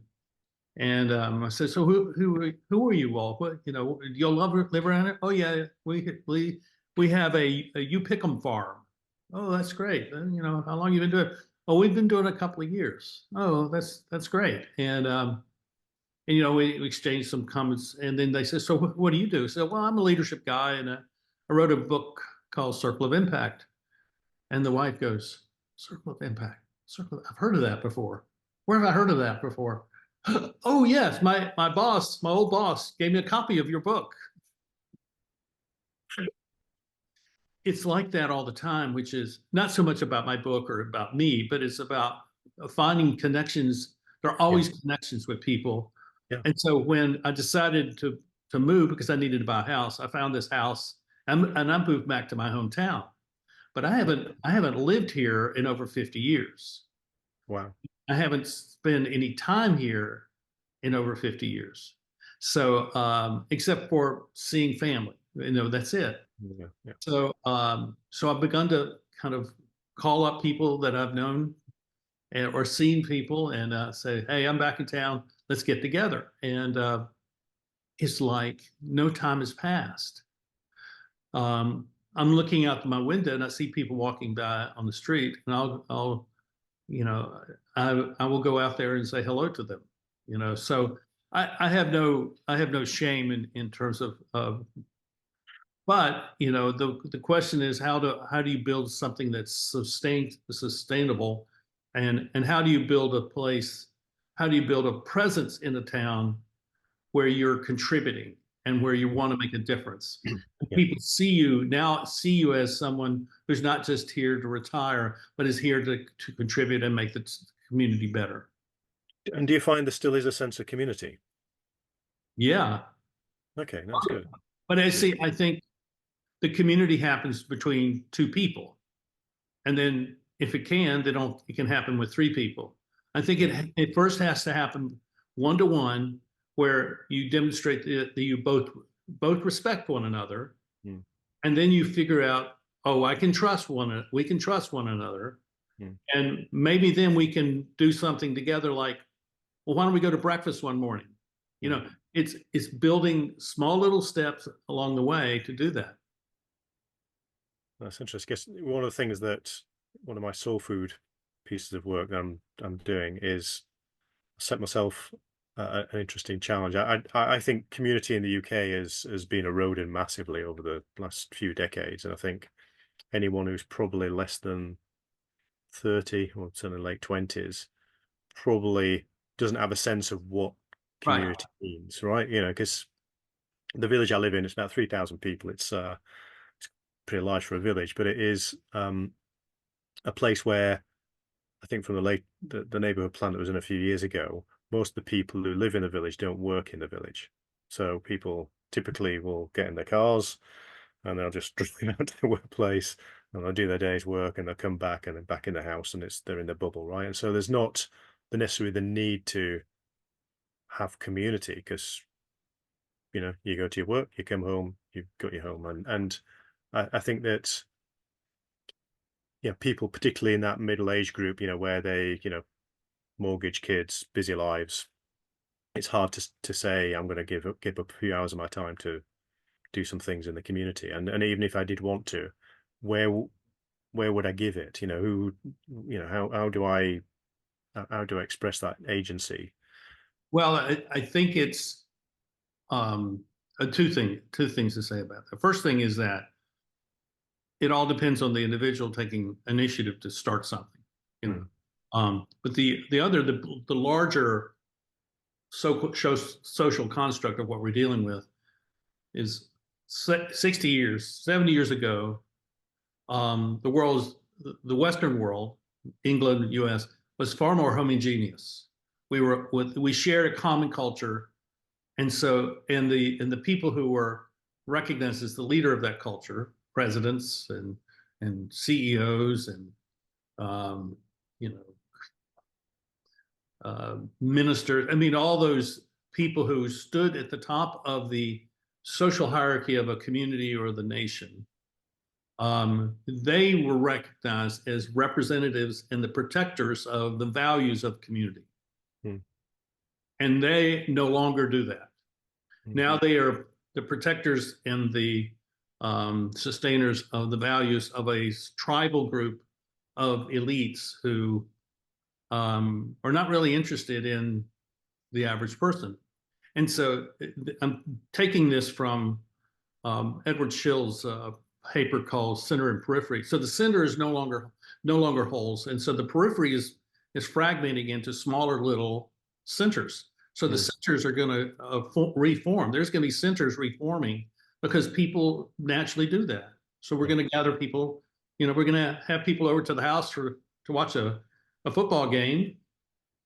I said, so who are you all? What, do you all live around here? Oh yeah, we have a you pick 'em farm. Oh, that's great. How long you been doing it? Oh, we've been doing it a couple of years. Oh, that's great. And we exchanged some comments, and then they said, so what do you do? So, well, I'm a leadership guy, and I wrote a book called Circle of Impact. And the wife goes, Circle of Impact. I've heard of that before. Where have I heard of that before? Oh yes, my old boss gave me a copy of your book. It's like that all the time, which is not so much about my book or about me, but it's about finding connections. There are always connections with people. Yeah. And so when I decided to move because I needed to buy a house, I found this house and I moved back to my hometown. But I haven't lived here in over 50 years. Wow. I haven't spent any time here in over 50 years. So except for seeing family, that's it. Yeah. Yeah. So I've begun to kind of call up people that I've known or seen people and say, hey, I'm back in town. Let's get together. And it's like no time has passed. I'm looking out my window and I see people walking by on the street, and I will go out there and say hello to them. So I have no shame in terms of but the question is how do you build something that's sustainable, and how do you build a presence in a town where you're contributing and where you want to make a difference. Yeah. People see you as someone who's not just here to retire, but is here to contribute and make the community better. And do you find there still is a sense of community? Yeah. Okay, that's good. But I think the community happens between two people. And then if it can, it can happen with three people. I think it first has to happen one-to-one, where you demonstrate that you both respect one another, and then you figure out, oh, we can trust one another, and maybe then we can do something together. Like, well, why don't we go to breakfast one morning? It's building small little steps along the way to do that. That's interesting. I guess one of the things that one of my soul food pieces of work that I'm doing is set myself an interesting challenge. I think community in the UK has been eroded massively over the last few decades, and I think anyone who's probably less than 30 or certainly late 20s probably doesn't have a sense of what community means, right? Because the village I live in, it's about 3,000 people. It's pretty large for a village, but it is a place where I think from the neighborhood plan that was in a few years ago, most of the people who live in the village don't work in the village. So people typically will get in their cars and they'll just drive out to the workplace and they'll do their day's work and they'll come back and then back in the house and they're in the bubble, right? And so there's not necessarily the need to have community because, you go to your work, you come home, you've got your home. And I think that, people, particularly in that middle age group, where they, mortgage, kids, busy lives, it's hard to say I'm going to give up a few hours of my time to do some things in the community. And even if I did want to, where would I give it? How do I express that agency? Well, I think it's two things to say about that. The first thing is that it all depends on the individual taking initiative to start something. But the larger social construct of what we're dealing with is 60 years, 70 years ago, the Western world, England, US, was far more homogeneous. We shared a common culture, And so, and the people who were recognized as the leader of that culture, presidents and CEOs and um, you know ministers. I mean, all those people who stood at the top of the social hierarchy of a community or the nation. They were recognized as representatives and the protectors of the values of community. Hmm. And they no longer do that. Hmm. Now they are the protectors and the sustainers of the values of a tribal group of elites who are not really interested in the average person. And so I'm taking this from Edward Schill's paper called Center and Periphery. So the center is no longer wholes, and so the periphery is fragmenting into smaller little centers. So the Hmm. centers are going to reform. There's going to be centers reforming because people naturally do that. So we're Yeah. going to gather people. We're going to have people over to the house to watch a football game,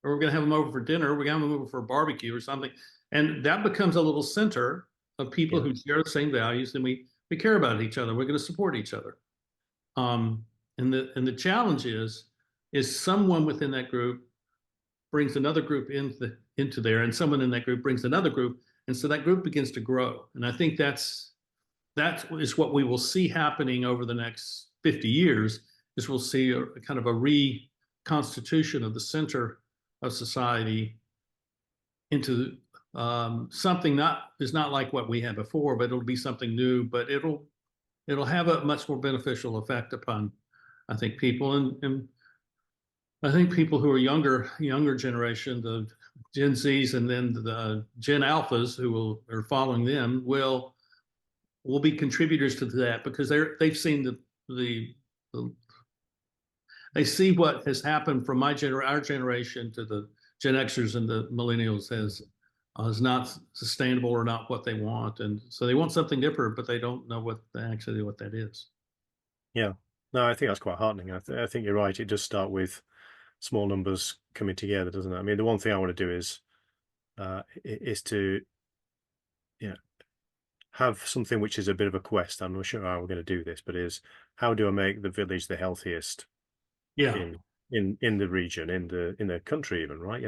or we're going to have them over for dinner. We're going to have them over for a barbecue or something, and that becomes a little center of people Yeah. who share the same values, and we care about each other. We're going to support each other. Um, and the challenge is someone within that group brings another group into there, and someone in that group brings another group, and so that group begins to grow. And I think that is what we will see happening over the next 50 years. Is we'll see a kind of a reconstitution of the center of society into something is not like what we had before, but it'll be something new. But it'll have a much more beneficial effect upon, I think, people, and I think people who are younger generation, the Gen Zs, and then the Gen Alphas are following them will be contributors to that because they've seen the they see what has happened from our generation to the Gen Xers and the millennials as not sustainable or not what they want, and so they want something different, but they don't know what that is. Yeah. No, I think that's quite heartening. I think you're right. It does start with small numbers coming together, doesn't it? I mean, the one thing I want to do is to, you know, have something which is a bit of a quest. I'm not sure how we're going to do this, but is how do I make the village the healthiest Yeah. in the region, in the country even, right?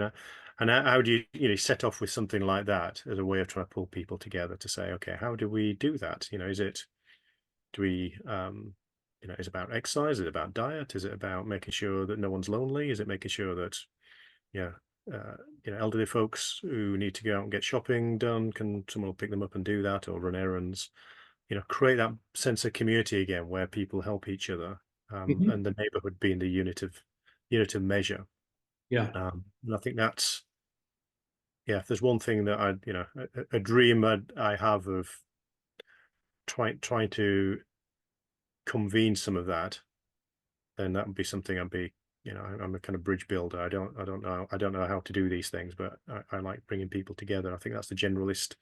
And how do you set off with something like that as a way of trying to pull people together to say, okay, how do we do that? Do we is it about exercise? Is it about diet? Is it about making sure that no one's lonely? Is it making sure that yeah elderly folks who need to go out and get shopping done, can someone will pick them up and do that, or run errands? Create that sense of community again where people help each other, Mhm. and the neighborhood being the unit of measure. Yeah. And I think that's, yeah, if there's one thing that a dream I have of trying to convene some of that, then that would be something I'd be, I'm a kind of bridge builder. I don't know how to do these things, but I like bringing people together. I think that's the generalist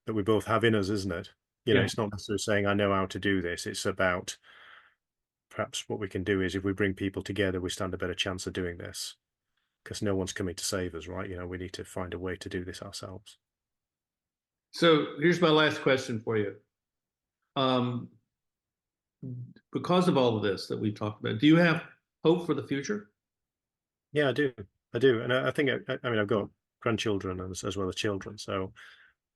that we both have in us, isn't it? Yeah. It's not necessarily saying I know how to do this. It's about perhaps what we can do is if we bring people together, we stand a better chance of doing this because no one's coming to save us, right? We need to find a way to do this ourselves. So here's my last question for you. Um, because of all of this that we've talked about, do you have hope for the future? Yeah, I do, and I think I mean I've got grandchildren as well as children, so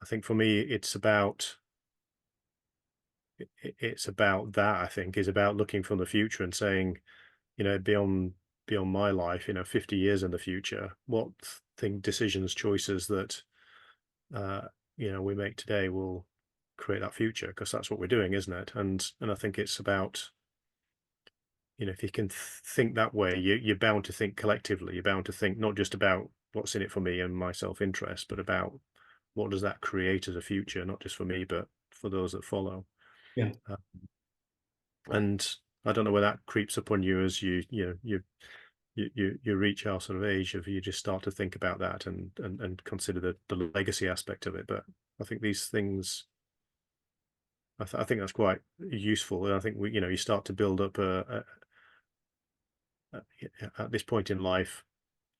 I think for me it's about that. I think is about looking from the future and saying, beyond my life, 50 years in the future, what decisions, choices that uh, we make today will create that future, because that's what we're doing, isn't it? And I think it's about, if you can think that way, you're bound to think collectively. You're bound to think not just about what's in it for me and my self-interest, but about what does that create as a future, not just for me, but for those that follow. Yeah. Uh, and I don't know where that creeps upon you as you reach our sort of age of you just start to think about that and consider the legacy aspect of it. But I think these things, I think that's quite useful, and I think you start to build up at this point in life,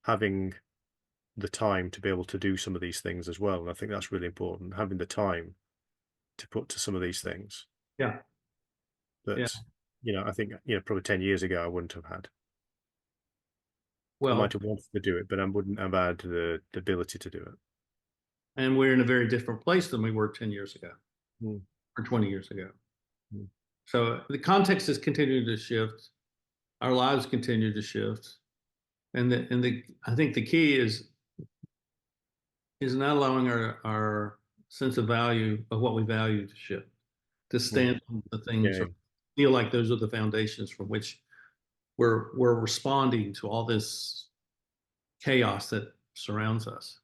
having the time to be able to do some of these things as well. And I think that's really important, having the time to put to some of these things Yeah. Yeah. that, I think, probably 10 years ago, I wouldn't have had. I might Well, have wanted to do it, but I wouldn't have had the ability to do it. and we're in a very different place than we were 10 years ago Mm, or 20 years ago. mm. So the context has continued to shift. Our lives continue to shift. And I think the key is not allowing our sense of value of what we value to shift, to Mm. stand on the things Yeah. or feel like those are the foundations from which we're responding to all this chaos that surrounds us.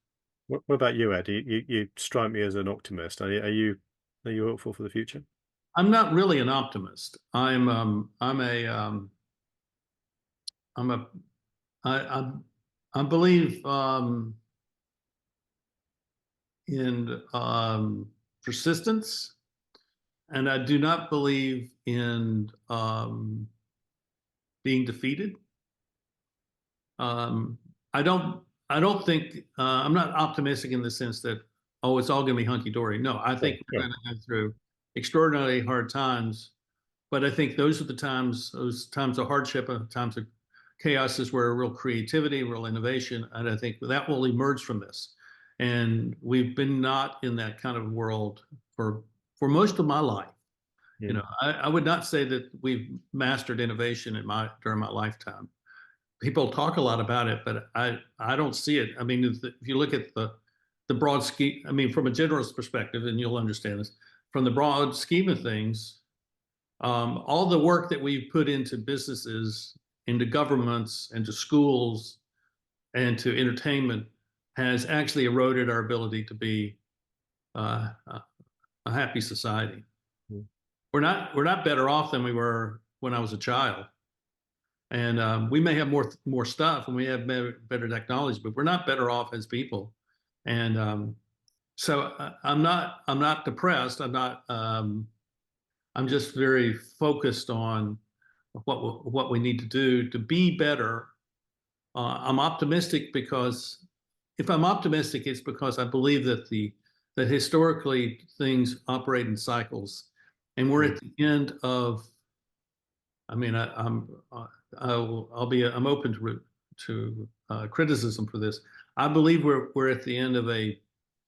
What about you, Ed? You strike me as an optimist. Are you hopeful for the future? I'm not really an optimist. I'm a I I believe in persistence, and I do not believe in being defeated. Um, I don't. I don't think I'm not optimistic in the sense that it's all going to be hunky dory. No, I Sure, think we're sure. going to go through extraordinarily hard times, but I think those are the times, those times of hardship, times of chaos, is where real creativity, real innovation, and I think that will emerge from this. And we've been not in that kind of world for most of my life. Mm, I would not say that we've mastered innovation during my lifetime. People talk a lot about it, but I don't see it. I mean, if you look at the broad scheme, I mean, from a generalist perspective, and you'll understand this, from the broad scheme of things, all the work that we've put into businesses, into governments, into schools, and to entertainment has actually eroded our ability to be a happy society. mm. We're not better off than we were when I was a child. And we may have more stuff and we have better technology, but we're not better off as people. And so I'm not depressed. I'm just very focused on what we need to do to be better. I'm optimistic because if I'm optimistic, it's because I believe that historically things operate in cycles, and we're Mm. at the end of. I mean, I'm open to criticism for this. I believe we're at the end of a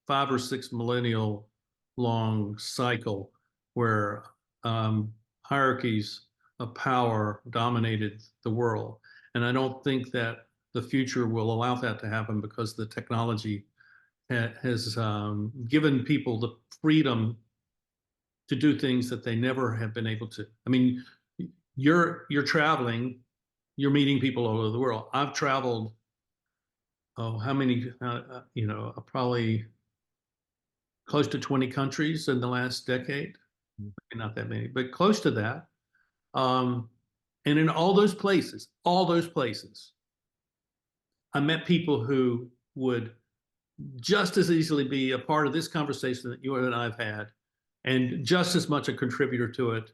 5 or 6 millennial long cycle where hierarchies of power dominated the world, and I don't think that the future will allow that to happen because the technology has given people the freedom to do things that they never have been able to. I mean, you're traveling, you're meeting people all over the world. I've traveled, how many, probably close to 20 countries in the last decade. Mm. Maybe not that many, but close to that. Um, and in all those places, I met people who would just as easily be a part of this conversation that you and I've had, and just as much a contributor to it,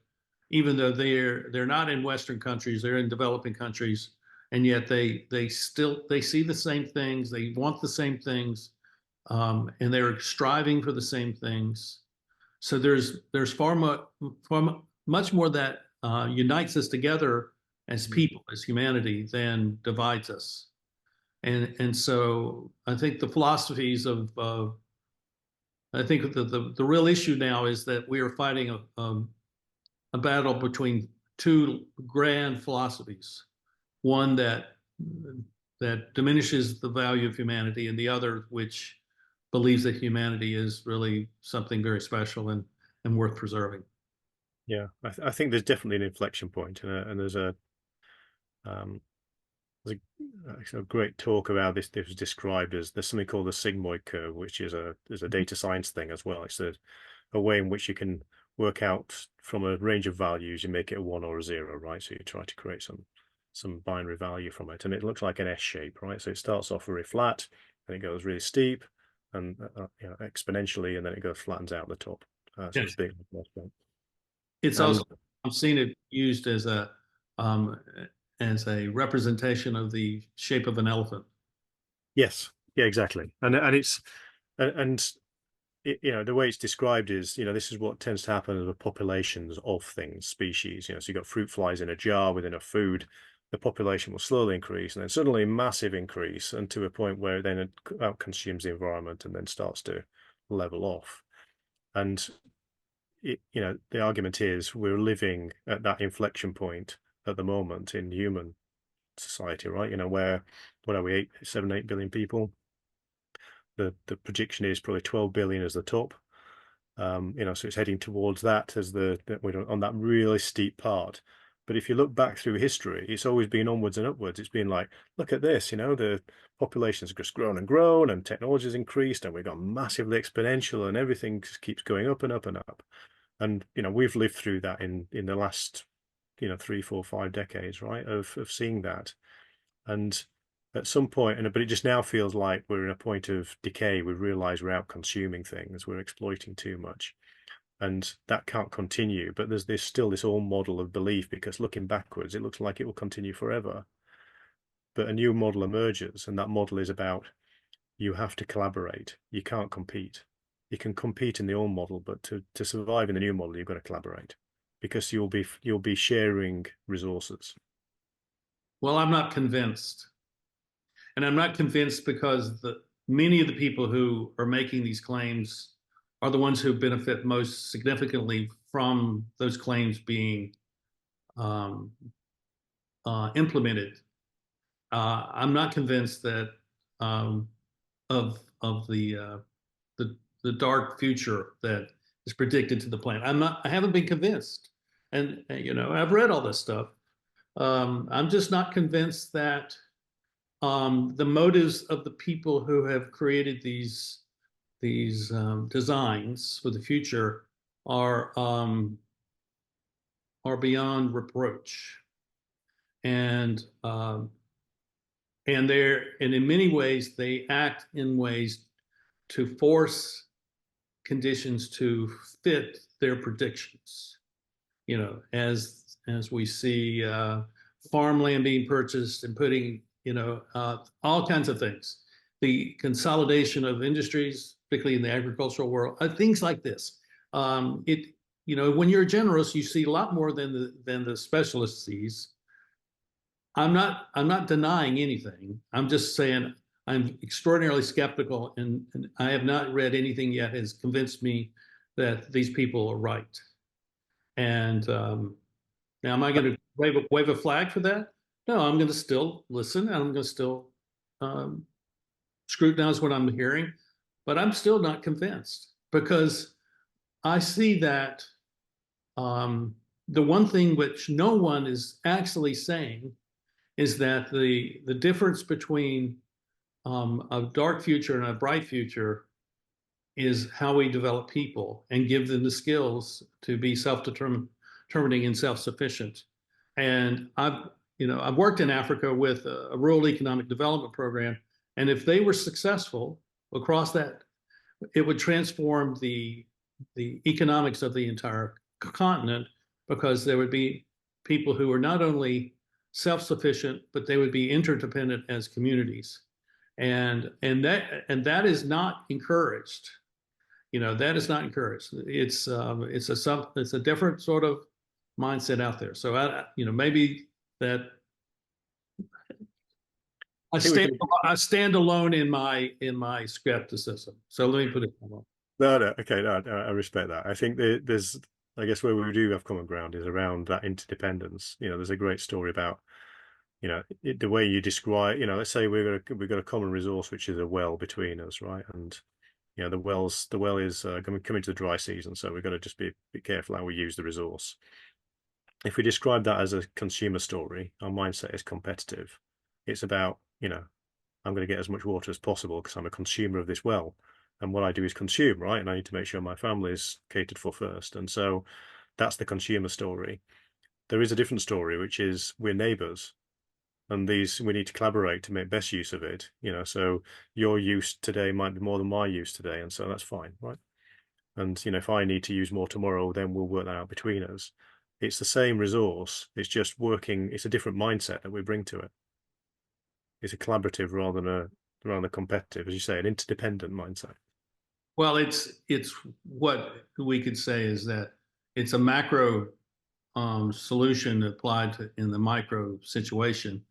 even though they're not in Western countries, they're in developing countries, and yet they see the same things, they want the same things, and they're striving for the same things. So there's far much more that unites us together as Mm. people, as humanity, than divides us. And so I think the philosophies of I think the real issue now is that we are fighting a battle between two grand philosophies. One that diminishes the value of humanity, and the other which believes that humanity is really something very special and worth preserving. Yeah, I think there's definitely an inflection point, and um, there's a great talk about this. This was described as there's something called the sigmoid curve, which is a data science thing as well. It's a way in which you can work out from a range of values, you make it a 1 or a 0, right? So you try to create some binary value from it, and it looks like an S shape, right? So it starts off very flat, and it goes really steep, and exponentially, and then it goes flattens out the top. So it's Yes. big. It's And also, I've seen it used um, as a representation of the shape of an elephant. yes, Yeah, exactly. And it's and it, the way it's described is, this is what tends to happen with populations of things, species. So you've got fruit flies in a jar with enough food, the population will slowly increase, and then suddenly massive increase, and to a point where then it out consumes the environment and then starts to level off. And the argument is we're living at that inflection point at the moment in human society, right? Where what are we, 8 billion people? The prediction is probably 12 billion as the top. So it's heading towards that as we're on that really steep part. But if you look back through history, it's always been onwards and upwards. It's been like, look at this, the population's just grown and grown, and technology's increased, and we've gone massively exponential, and everything just keeps going up and up and up. And we've lived through that in the last 3, 4, 5 decades, right? Of seeing that. And at some point, but it just now feels like we're in a point of decay. We realize we're out consuming things, we're exploiting too much, and that can't continue. But there's still this old model of belief, because looking backwards, it looks like it will continue forever. But a new model emerges, and that model is about you have to collaborate. You can't compete. You can compete in the old model, but to survive in the new model, you've got to collaborate, because you'll be sharing resources. Well, I'm not convinced. And I'm not convinced because many of the people who are making these claims are the ones who benefit most significantly from those claims being um, implemented. I'm not convinced that of the dark future that is predicted to the planet. I haven't been convinced, and I've read all this stuff. I'm just not convinced that the motives of the people who have created these designs for the future are beyond reproach, and and in many ways they act in ways to force conditions to fit their predictions. As we see farmland being purchased and putting, all kinds of things, the consolidation of industries, particularly in the agricultural world, things like this. When you're generous, you see a lot more than the specialist sees. I'm not denying anything. I'm just saying I'm extraordinarily skeptical, and I have not read anything yet has convinced me that these people are right. And now, am I going to wave a flag for that? No, I'm going to still listen, and I'm going to still um, scrutinize what I'm hearing, but I'm still not convinced, because I see that the one thing which no one is actually saying is that the difference between a dark future and a bright future is how we develop people and give them the skills to be self-determining and self-sufficient. And I've worked in Africa with a rural economic development program, and if they were successful across that, it would transform the economics of the entire continent, because there would be people who are not only self-sufficient, but they would be interdependent as communities. And that is not encouraged. That is not encouraged. It's a different sort of mindset out there. So maybe that I stand alone in my skepticism. So let me put it that way. No, okay, no, I respect that. I think there's, I guess, where we do have common ground is around that interdependence. There's a great story about, the way you describe, let's say we've got a common resource, which is a well between us, right? And the well is coming to the dry season, so we've got to just be careful how we use the resource. If we describe that as a consumer story, our mindset is competitive. It's about, I'm going to get as much water as possible because I'm a consumer of this well. And what I do is consume, right? And I need to make sure my family is catered for first. And so that's the consumer story. There is a different story, which is we're neighbors. And we need to collaborate to make best use of it. So your use today might be more than my use today. And so that's fine, right? And, if I need to use more tomorrow, then we'll work that out between us. It's the same resource. It's just working. It's a different mindset that we bring to it. It's a collaborative rather than around the competitive, as you say, an interdependent mindset. Well, it's what we could say is that it's a macro solution applied to in the micro situation,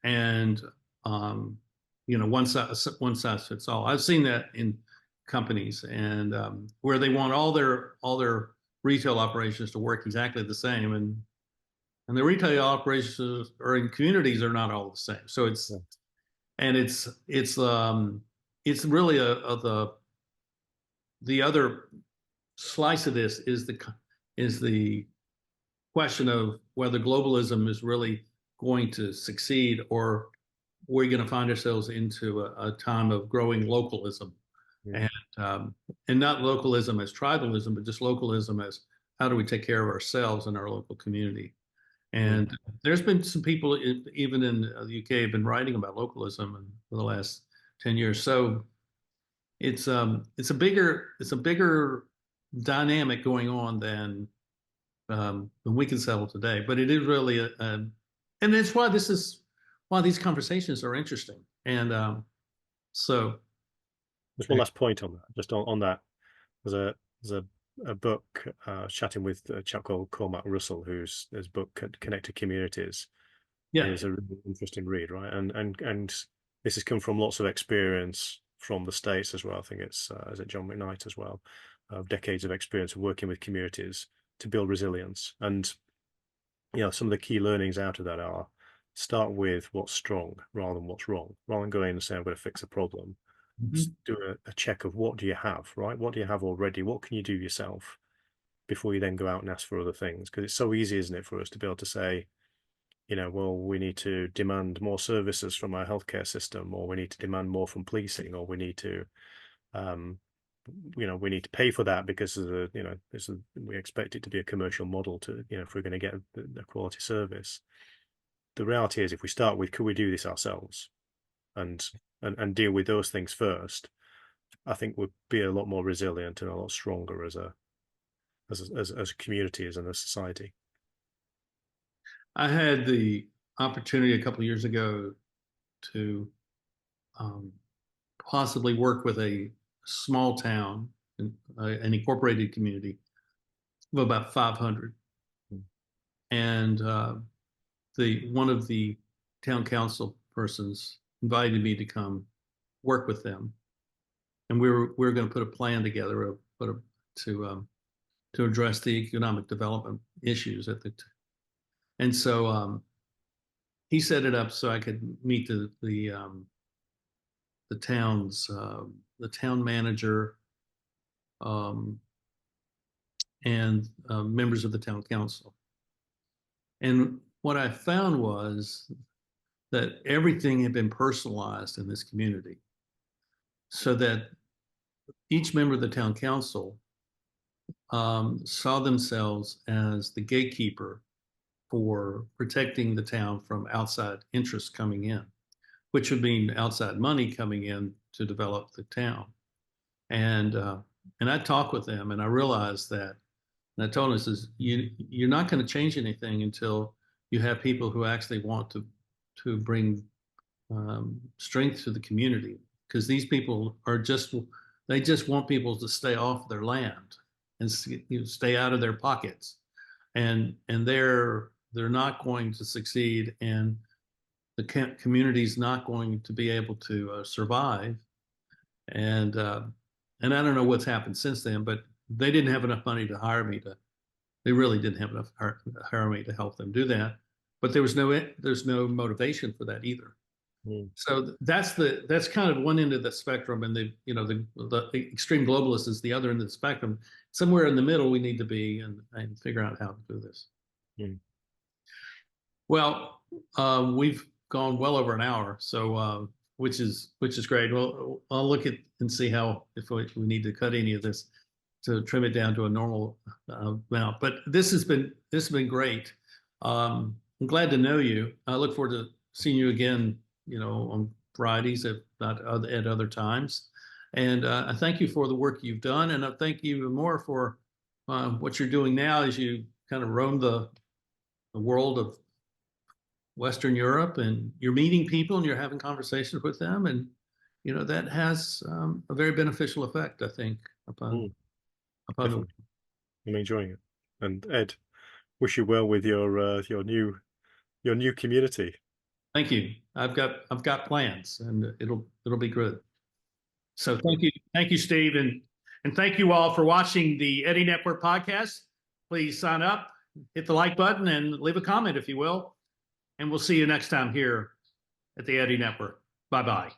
and um, one size fits all. I've seen that in companies, and where they want all their retail operations to work exactly the same, and the retail operations or in communities are not all the same. So Yeah. it's really the other slice of this is the question of whether globalism is really going to succeed, or we're going to find ourselves into a time of growing localism, Mm. and um, and not localism as tribalism, but just localism as how do we take care of ourselves and our local community. Mm. And there's been some people, even in the UK, have been writing about localism for the last 10 years. So it's a bigger dynamic going on than we can settle today. But it is really and it's why these conversations are interesting. And so Just one last point on that. Just on that, there's a book. Chatting with a chap called Cormac Russell, his book Connected Communities yeah, is a really interesting read, right? And this has come from lots of experience from the States as well. I think it's is it John McKnight as well, of decades of experience of working with communities to build resilience. And some of the key learnings out of that are start with what's strong rather than what's wrong. Rather than going and saying I'm going to fix a problem, mhm. do a check of what do you have, right? What do you have already? What can you do yourself before you then go out and ask for other things? Because it's so easy, isn't it, for us to be able to say, well, we need to demand more services from our healthcare system, or we need to demand more from policing, or we need to, um, we need to pay for that because of we expect it to be a commercial model to, if we're going to get a quality service. The reality is, if we start with, could we do this ourselves, and deal with those things first, I think we'd be a lot more resilient and a lot stronger as a community, as a society. I had the opportunity a couple of years ago to um, possibly work with a small town, an incorporated community of about 500, Mm. and the one of the town council persons invited me to come work with them, and we were going to put a plan together to address the economic development issues and so he set it up so I could meet the town manager, um, and members of the town council. And what I found was that everything had been personalized in this community, so that each member of the town council saw themselves as the gatekeeper for protecting the town from outside interests coming in, which would mean outside money coming in to develop the town. And I talked with them, and I realized that, and I told them, says, you're not going to change anything until you have people who actually want to bring strength to the community, because these people they just want people to stay off their land and stay out of their pockets, and they're not going to succeed, and the community's not going to be able to survive. And and I don't know what's happened since then, but they didn't have enough money to hire me to. They really didn't have enough hire me to help them do that. But there's no motivation for that either. Mm. So that's kind of one end of the spectrum, and the extreme globalist is the other end of the spectrum. Somewhere in the middle, we need to be and figure out how to do this. Mm. Well, we've gone well over an hour, so which is great. Well, I'll look at and see how if we need to cut any of this to trim it down to a normal amount. But this has been great. I'm glad to know you. I look forward to seeing you again, on Fridays, if not at other times. And I thank you for the work you've done, and I thank you even more for what you're doing now as you kind of roam the world of Western Europe, and you're meeting people and you're having conversations with them, and that has a very beneficial effect, I think, upon the Definitely. I'm enjoying it. And Ed, wish you well with your new community. Thank you. I've got plans, and it'll be good. So Good. thank you, Steve, and thank you all for watching the Eddie Network podcast. Please sign up, hit the like button, and leave a comment if you will. And we'll see you next time here at the Eddie Network. Bye bye.